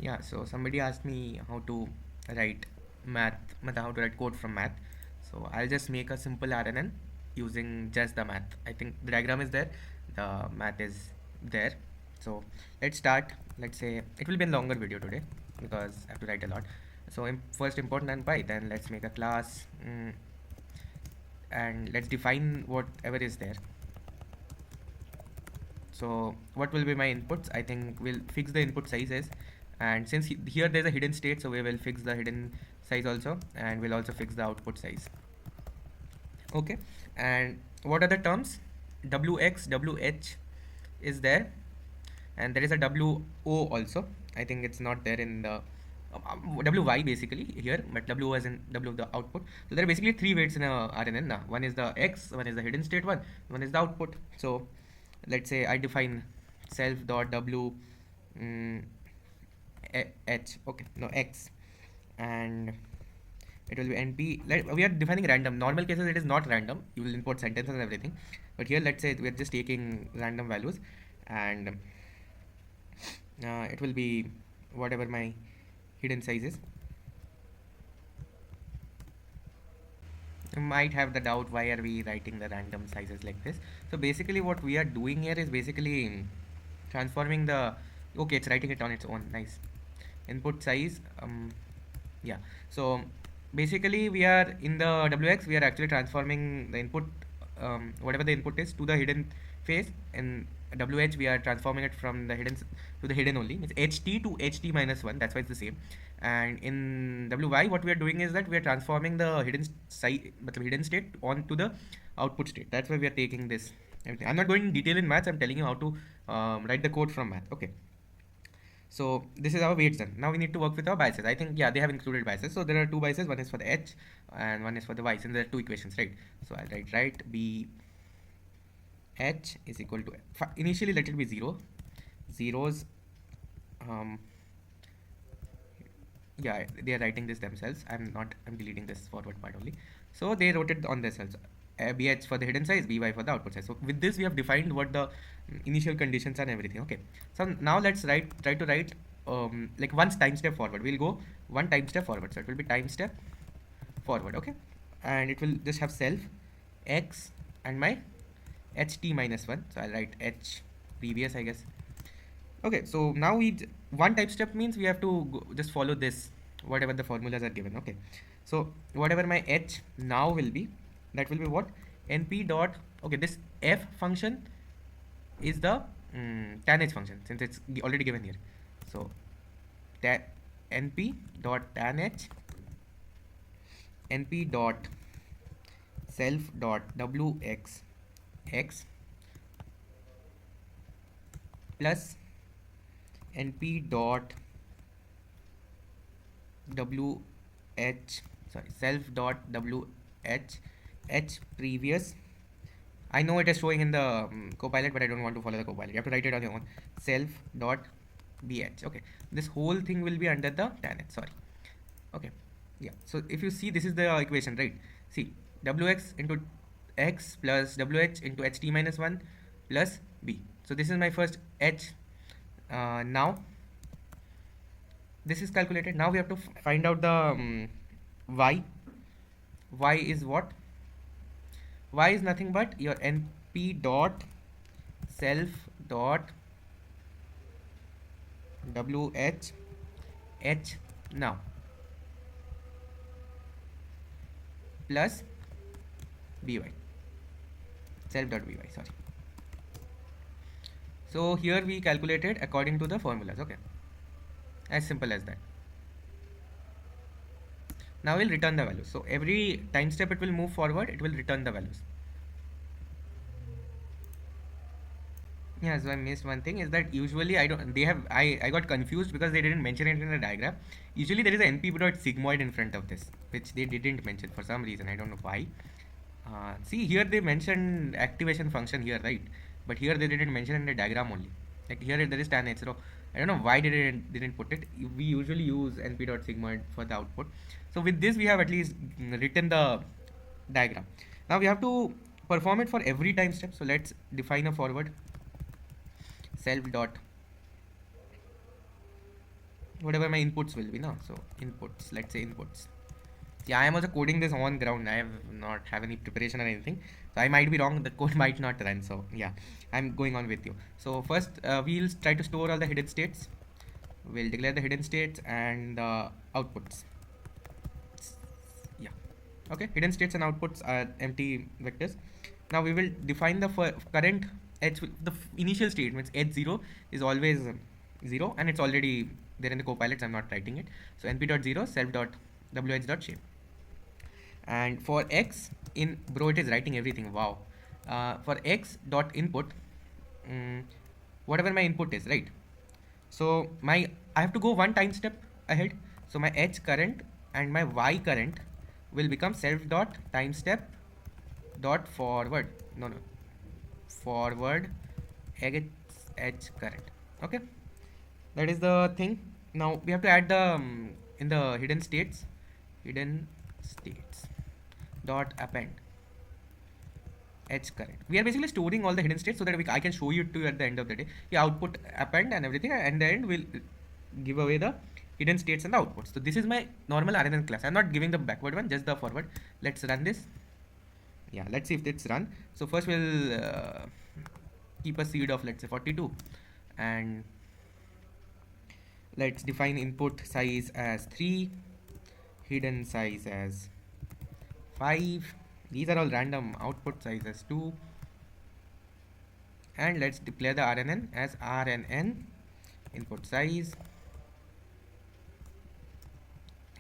Yeah, so somebody asked me how to write how to write code from math. So I'll just make a simple RNN using just the math. I think the diagram is there, the math is there. So let's start. Let's say it will be a longer video today because I have to write a lot. So first import NumPy, then let's make a class and let's define whatever is there. So what will be my inputs? I think we'll fix the input sizes, and since here there's a hidden state, so we will fix the hidden size also, and we'll also fix the output size. Okay, and what are the terms? Wx, Wh is there, and there is a Wo also. I think it's not there in the Wy basically here, but W as in W the output. So there are basically three weights in a RNN now. One is the X, one is the hidden state one is the output. So let's say I define self dot W H, okay, no X, and it will be NP. We are defining random. Normal cases it is not random. You will import sentences and everything, but here let's say we are just taking random values, and it will be whatever my hidden size is. You might have the doubt, why are we writing the random sizes like this? So basically what we are doing here is basically transforming the, okay, it's writing it on its own, nice. Input size, yeah, so basically we are in the Wx, we are actually transforming the input, whatever the input is, to the hidden phase. In Wh we are transforming it from the hidden to the hidden only. It's ht to ht minus 1, that's why it's the same. And in Wy what we are doing is that we are transforming the hidden state onto the output state. That's why we are taking this everything. I'm not going in detail in maths, I'm telling you how to write the code from math. Okay, so this is our weights done. Now we need to work with our biases. I think, yeah, they have included biases. So there are two biases, one is for the H and one is for the Y, and there are two equations, right? So I'll write B H is equal to, initially let it be 0. Zeros, yeah, they are writing this themselves. I'm deleting this forward part only. So they wrote it on themselves. BH for the hidden size, BY for the output size. So with this we have defined what the initial conditions and everything. Okay, so now let's try to write like one time step forward. We'll go one time step forward, so it will be time step forward. Okay, and it will just have self X and my ht minus 1. So I'll write h previous, I guess. Okay, so now one type step means we have to just follow this, whatever the formulas are given. Okay, so whatever my h now will be, that will be what? Np dot, okay, this f function is the tan h function, since it's already given here. So np dot tan h, np dot self dot wx x plus np dot self dot h previous. I know it is showing in the Copilot, but I don't want to follow the Copilot. You have to write it on your own. Self dot bh. Okay, this whole thing will be under the tan h. Sorry. Okay, yeah. So if you see, this is the equation, right? See, wx into x plus wh into ht minus 1 plus b. So this is my first h. Now this is calculated. Now we have to find out the y. Y is what? Y is nothing but your np dot self dot wh h now plus by, self dot by, sorry. So here we calculated according to the formulas. Okay, as simple as that. Now we'll return the values. So every time step it will move forward, it will return the values. Yeah, so I missed one thing, is that usually I got confused because they didn't mention it in the diagram. Usually there is an np dot sigmoid in front of this, which they didn't mention for some reason. I don't know why. See, here they mentioned activation function here, right? But here they didn't mention in the diagram only. Like here there is tan h. So I don't know why they didn't put it. We usually use np dot sigmoid for the output. So with this we have at least written the diagram. Now we have to perform it for every time step. So let's define a forward. Self dot, whatever my inputs will be, no? So inputs, let's say inputs. Yeah, I am also coding this on ground. I have not have any preparation or anything, so I might be wrong. The code might not run. So yeah, I'm going on with you. So first, we'll try to store all the hidden states. We'll declare the hidden states and outputs. Yeah, okay. Hidden states and outputs are empty vectors. Now we will define the current edge. The initial state means edge 0 is always 0, and it's already there in the copilots. I'm not writing it. So np.0 self dot wh.shape. And for x in, bro, it is writing everything. Wow. For x dot input, whatever my input is, right? So my, I have to go one time step ahead. So my h current and my y current will become self dot time step dot forward. No, no, forward h current. Okay, that is the thing. Now we have to add the in the hidden states dot append h current. We are basically storing all the hidden states so that I can show you to you at the end of the day. Yeah, output append and everything, and then we'll give away the hidden states and the outputs. So this is my normal RNN class. I'm not giving the backward one, just the forward. Let's run this. Yeah, let's see if it's run. So first we'll keep a seed of, let's say, 42, and let's define input size as 3, hidden size as 5. These are all random. Output size as 2, and let's declare the RNN as RNN input size,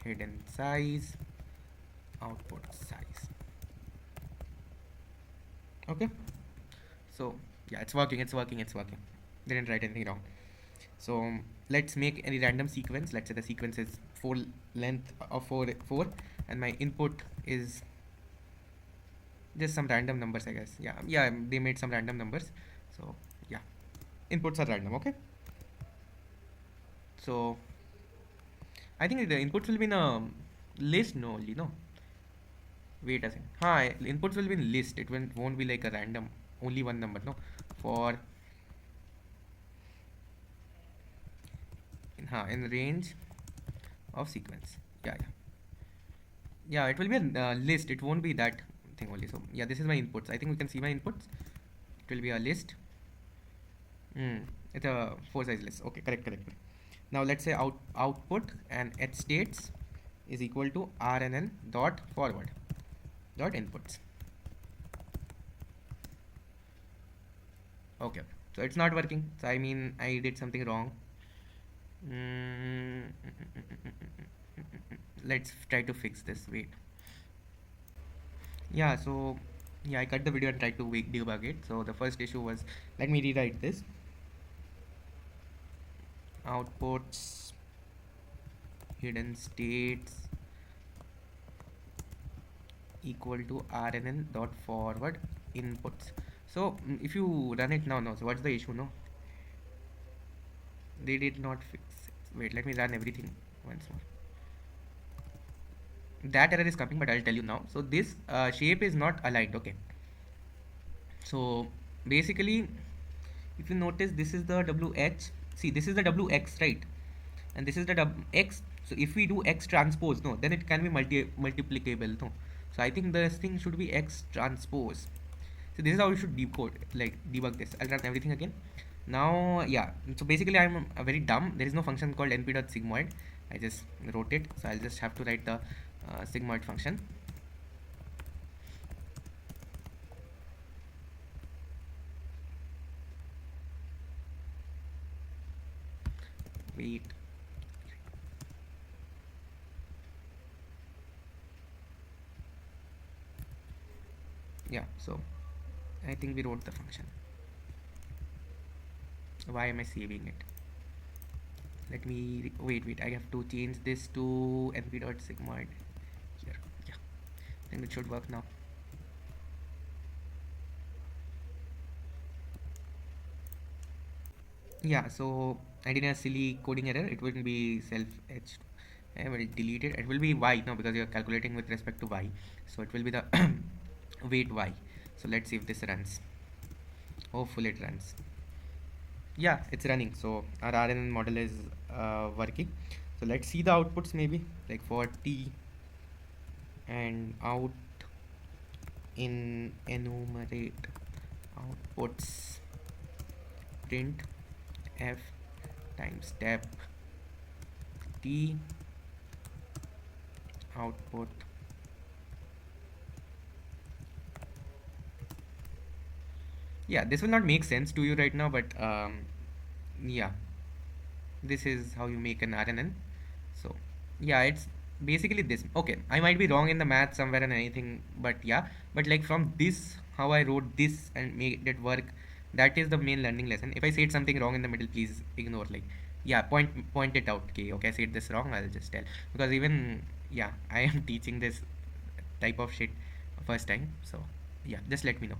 hidden size, output size. Okay, so yeah, it's working, it's working, it's working. Didn't write anything wrong. So let's make any random sequence. Let's say the sequence is 4 length of 4, and my input is just some random numbers, I guess. Yeah, they made some random numbers. So yeah, inputs are random. Okay, so I think the inputs will be in a list. No, only no. Wait a second. Inputs will be in list. It won't be like a random, only one number. No, for in range of sequence. Yeah, it will be a list. It won't be that thing only. So yeah, this is my inputs. I think we can see my inputs. It will be a list. It's a 4 size list. Okay, correct. Now let's say output and h states is equal to RNN dot forward dot inputs. Okay, so it's not working. So I mean, I did something wrong. Let's try to fix this. Wait. Yeah, so yeah, I cut the video and tried to debug it. So the first issue was, let me rewrite this. Outputs, hidden states equal to RNN dot forward inputs. So if you run it now, no. So what's the issue? No, they did not fix it. Wait, let me run everything once more. That error is coming, but I'll tell you now. So this shape is not aligned. Okay, so basically, if you notice, this is the WH. See, this is the WX, right? And this is the X. So if we do X transpose, no, then it can be multiplicable, no. So I think this thing should be X transpose. So this is how you should debug this. I'll run everything again. Now, yeah. So basically, I'm very dumb. There is no function called np.sigmoid. I just wrote it. So I'll just have to write the sigmoid function. Wait. Yeah, so I think we wrote the function. Why am I saving it? Let me wait. I have to change this to np.sigmoid here. Yeah, then it should work now. Yeah, so I did a silly coding error. It wouldn't be self-etched. I will delete it. It will be y now because you're calculating with respect to y. So it will be the weight y. So let's see if this runs. Hopefully it runs. Yeah, it's running. So our RNN model is working. So let's see the outputs maybe like for T and out in enumerate outputs print f times step T output. Yeah, this will not make sense to you right now, but yeah, this is how you make an RNN. So yeah, it's basically this. Okay, I might be wrong in the math somewhere and anything, but yeah, but like from this, how I wrote this and made it work, that is the main learning lesson. If I said something wrong in the middle, please ignore. Like, yeah, point it out. Okay, okay, I said this wrong. I'll just tell because even yeah, I am teaching this type of shit first time. So yeah, just let me know.